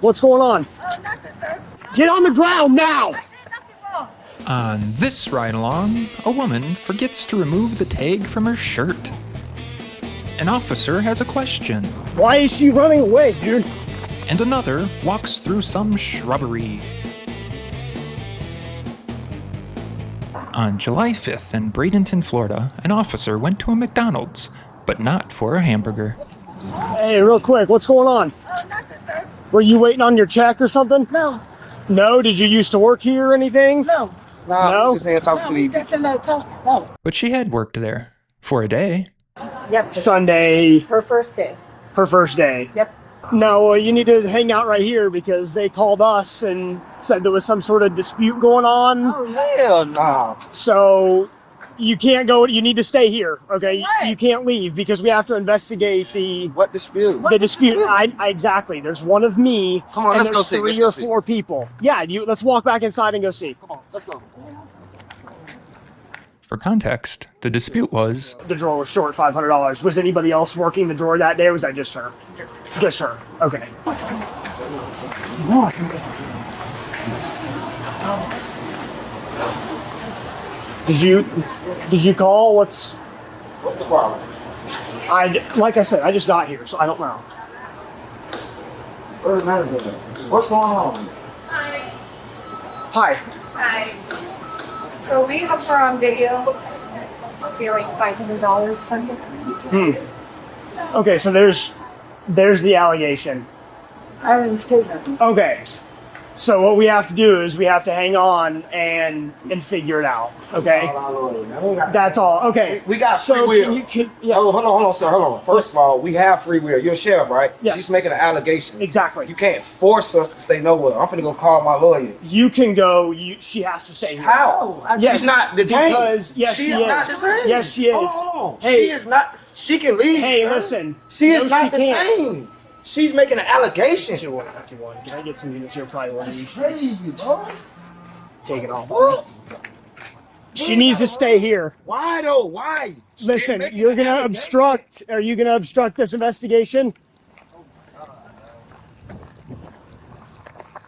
What's going on? Nothing, sir. Get on the ground now! Nothing wrong. On this ride along, a woman forgets to remove the tag from her shirt. An officer has a question, Why is she running away, dude? and another walks through some shrubbery. On July 5th in Bradenton, Florida, an officer went to a McDonald's, but not for a hamburger. Hey, real quick, what's going on? Nothing, sir. Were you waiting on your check or something? No. No? Did you used to work here or anything? No. Nah, No? I'm just saying talk to We me. just in there talking. No. But she had worked there for a day. Yep. Sunday, Her first day. her first day. Yep. No, well, you need to hang out right here because they called us and said there was some sort of dispute going on. Oh, Hell nah. So you can't go, you need to stay here, okay? Why? You can't leave because we have to investigate the What dispute? the dispute. I exactly. There's one of me, Come on, and let's go there's see, three let's or go see. four people. Yeah, let's walk back inside and go see. Come on, let's go. For context, the dispute was The drawer was short $500. Was anybody else working the drawer that day, or was that just her? Just her. Okay. Did you call? What's What's the problem? like I said, I just got here, so I don't know. What's the matter with it? What's going on? Hi. Hi. So we have her on video. See, like $500 something. Okay, so there's the allegation. I already paid them. Okay. So what we have to do is we have to hang on and figure it out. Okay. That's all. Okay. We got So free can will. you yes. Oh, hold on, sir. Hold on. First of all, we have free will. You're a sheriff, right? Yes. She's making an allegation. Exactly. You can't force us to stay nowhere. I'm finna go call my lawyer. You can go. She has to stay here. How? Yes, She's not detained. because yes, she she is is. not detained. Yes, she is. Oh, Hey. she is not. She can leave. Hey, sir. listen. She No, is not she can't. detained. She's making an allegation. 5151. Can I get some units here? Probably one of That's these. crazy, bro. Take it off. What? She needs to stay here. Why though? Why? Listen, Making you're an gonna allegation. obstruct. Are you gonna obstruct this investigation?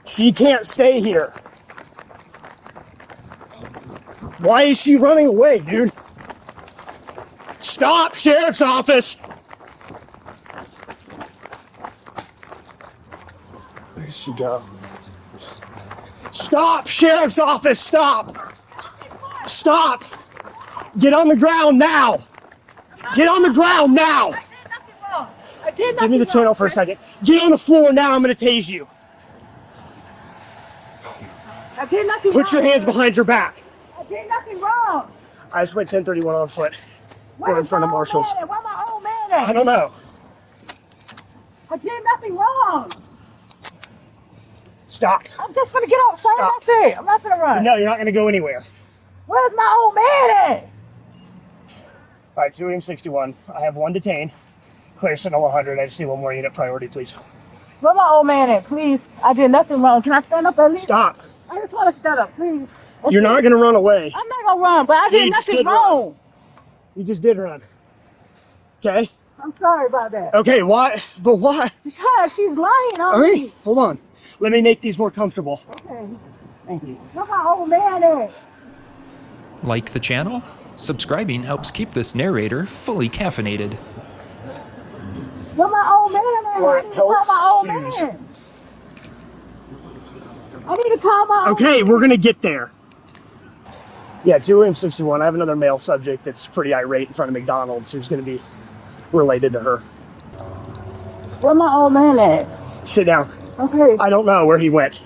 She can't stay here. Why is she running away, dude? Stop, sheriff's office! Where did she go? Stop, sheriff's office, stop! Stop! Get on the ground now! Get on the ground now! I did nothing Give me the wrong, channel for a sir. second. Get on the floor now, I'm gonna tase you. I did nothing wrong. Put your hands sir. behind your back. I did nothing wrong. I just went 1031 on foot. Where We're in is front of my old Marshall's. man at? Where my old man at? I don't know. I did nothing wrong. Stop. I'm just gonna get outside. Stop. That's it. I'm not gonna run. No, you're not gonna go anywhere. Where's my old man at? All right, 2M61. I have one detained. Clear signal 100. I just need one more unit priority, please. Where my old man at? Please. I did nothing wrong. Can I stand up at least? Stop. I just want to stand up, please. That's You're it. not gonna run away. I'm not gonna run, but I Yeah, did you just nothing did run. wrong. You just did run. Okay? I'm sorry about that. Okay, why? But why? Because she's lying on All me. right, hold on. Let me make these more comfortable. Okay. Thank you. Where my old man at? like the channel? Subscribing helps keep this narrator fully caffeinated. Where my old man at? Or I need to call my old shoes. man. I need to call my old Okay, we're gonna get there. Yeah, 2M61. I have another male subject that's pretty irate in front of McDonald's who's gonna be related to her. Where my old man at? Sit down. Okay. I don't know where he went.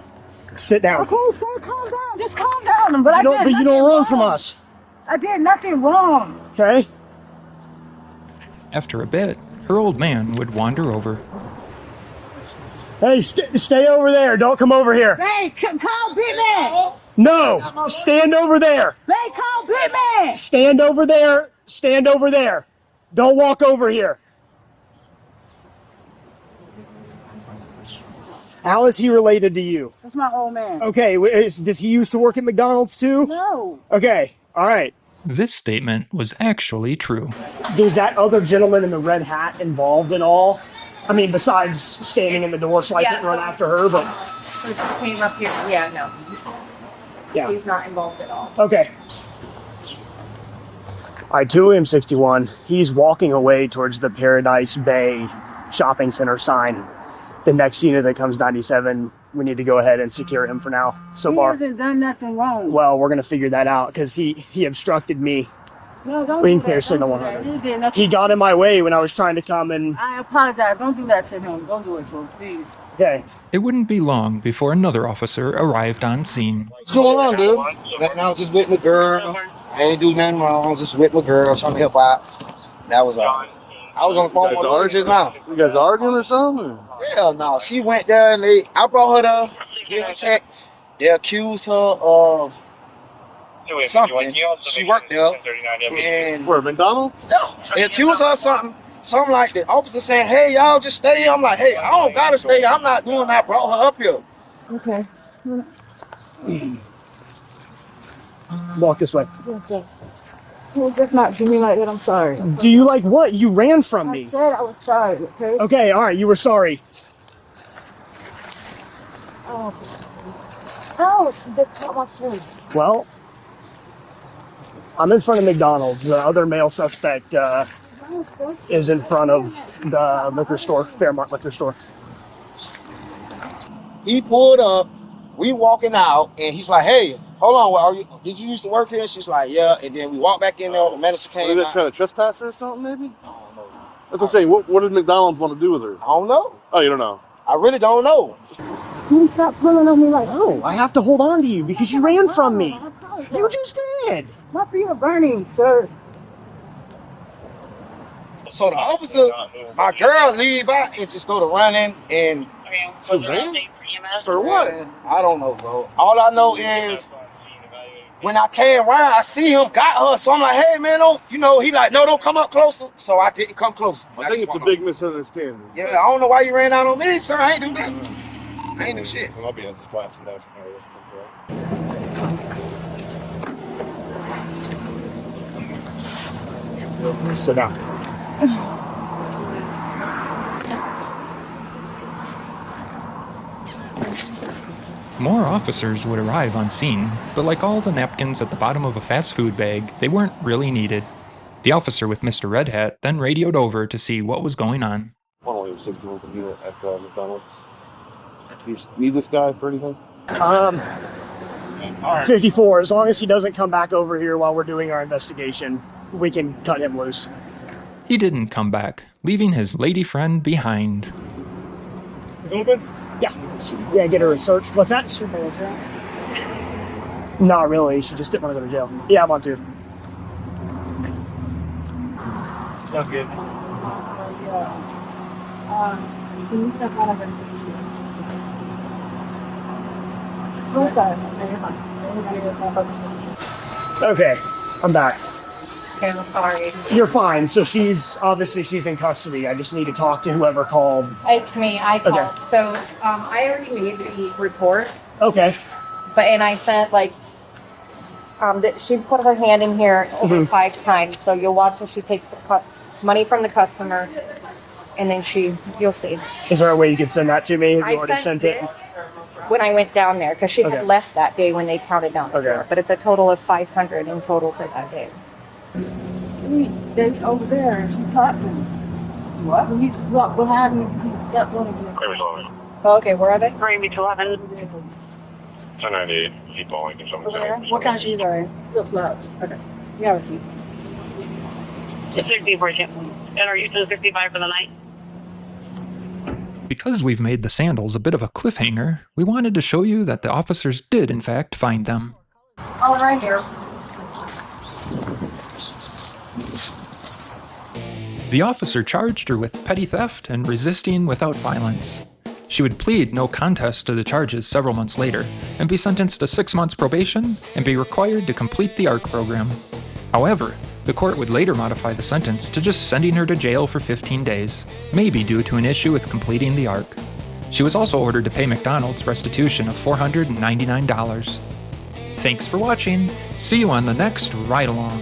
Sit down. Okay, sir, calm down. Just calm down. But I did But you nothing don't run wrong. from us, I did nothing wrong. okay? After a bit, her old man would wander over. Hey, stay over there. Don't come over here. Hey, call Big Man. No, stand over there. Hey, call Big Man. Stand over there. Stand over there. Don't walk over here. How is he related to you? That's my old man. Okay, does he used to work at McDonald's too? No. Okay, all right. This statement was actually true. There's that other gentleman in the red hat involved in all? I mean, besides standing in the door so I Yeah, couldn't run so- after her, but So he came up here. Yeah, no. yeah. He's not involved at all. Okay. All right, 2AM61. He's walking away towards the Paradise Bay shopping center sign. The next unit that comes 97, we need to go ahead and secure him for now. So He far, hasn't done nothing wrong. well, we're going to figure that out because he obstructed me. No, don't We do can clear that. signal Don't do that. 100. He did nothing. He got in my way when I was trying to come and, I apologize. Don't do that to him. Don't do it to him, please. okay. It wouldn't be long before another officer arrived on scene. What's going on, dude? Nothing, I was just with my girl. I ain't do nothing wrong. Just with my girl, trying to help out. That was all. I was on the phone with her just now. You guys arguing or something? Hell no. She went there and I brought her there. Get her check. They accused her of something. She worked there. And Where, McDonald's? they accused her of something. Something like the officer saying, hey, y'all just stay here. I'm like, hey, I don't gotta stay here. I'm not doing that. I brought her up here. Okay. Walk this way. Okay. Well, just not do me like that. I'm sorry. Do you like what? You ran from I me. said I was sorry, okay? Okay, all right, you were sorry. Oh, that's not my food. Well, I'm in front of McDonald's. The other male suspect is in front of the liquor store, Fairmont liquor store. He pulled up. We walking out, and he's like, hey, hold on. Did you used to work here? And she's like, yeah. And then we walked back in there. The manager What, came is it out. trying to trespass her or something, maybe? I don't know. That's what I'm saying. What did McDonald's want to do with her? I don't know. Oh, you don't know? I really don't know. Can you stop pulling on me like that? Oh, I have to hold on to you because you ran from me. You just did. My feet are burning, sir. So the officer, my girl leave out and just go to running and She ran? For what? I don't know, bro. All I know is when I came around, I see him got her. So I'm like, hey man, don't he like, no, don't come up closer. So I didn't come closer. I think it's a big misunderstanding. Yeah, I don't know why you ran out on me, sir. I ain't do nothing. I ain't do shit. I'll be on splash and that's Sit down. More officers would arrive on scene, but like all the napkins at the bottom of a fast food bag, they weren't really needed. The officer with Mr. Red Hat then radioed over to see what was going on. 161 to unit at McDonald's. Do you need this guy for anything? 54, as long as he doesn't come back over here while we're doing our investigation, we can cut him loose. He didn't come back, leaving his lady friend behind. Yeah. Yeah, get her searched. What's that? Not really. She just didn't want to go to jail. Yeah, I want to. Not good. Can you step out of this? Okay, I'm back. Okay, I'm sorry. You're fine. So she's in custody. I just need to talk to whoever called. It's me. I called. Okay. So I already made the report, Okay. and I sent she put her hand in here over 5 times. So you'll watch as she takes the money from the customer, and then you'll see. Is there a way you could send that to me? Have I you already sent it? this when I went down there because she Okay. had left that day when they counted down the Okay. drawer. But it's a total of 500 in total for that day. They over there. She's talking. What? He's walked behind me. He stepped on me. Oh, okay, where are they? Bring me to 11. 1098, keep bowling or something. Where? What kind of shoes are they? Flip flops. Okay. You have a seat. 60 for you. And are you doing 65 for the night? Because we've made the sandals a bit of a cliffhanger, we wanted to show you that the officers did in fact find them. Oh, right here. The officer charged her with petty theft and resisting without violence. She would plead no contest to the charges several months later and be sentenced to 6 months probation and be required to complete the ARC program. However, the court would later modify the sentence to just sending her to jail for 15 days, maybe due to an issue with completing the ARC. She was also ordered to pay McDonald's restitution of $499. Thanks for watching. See you on the next ride along.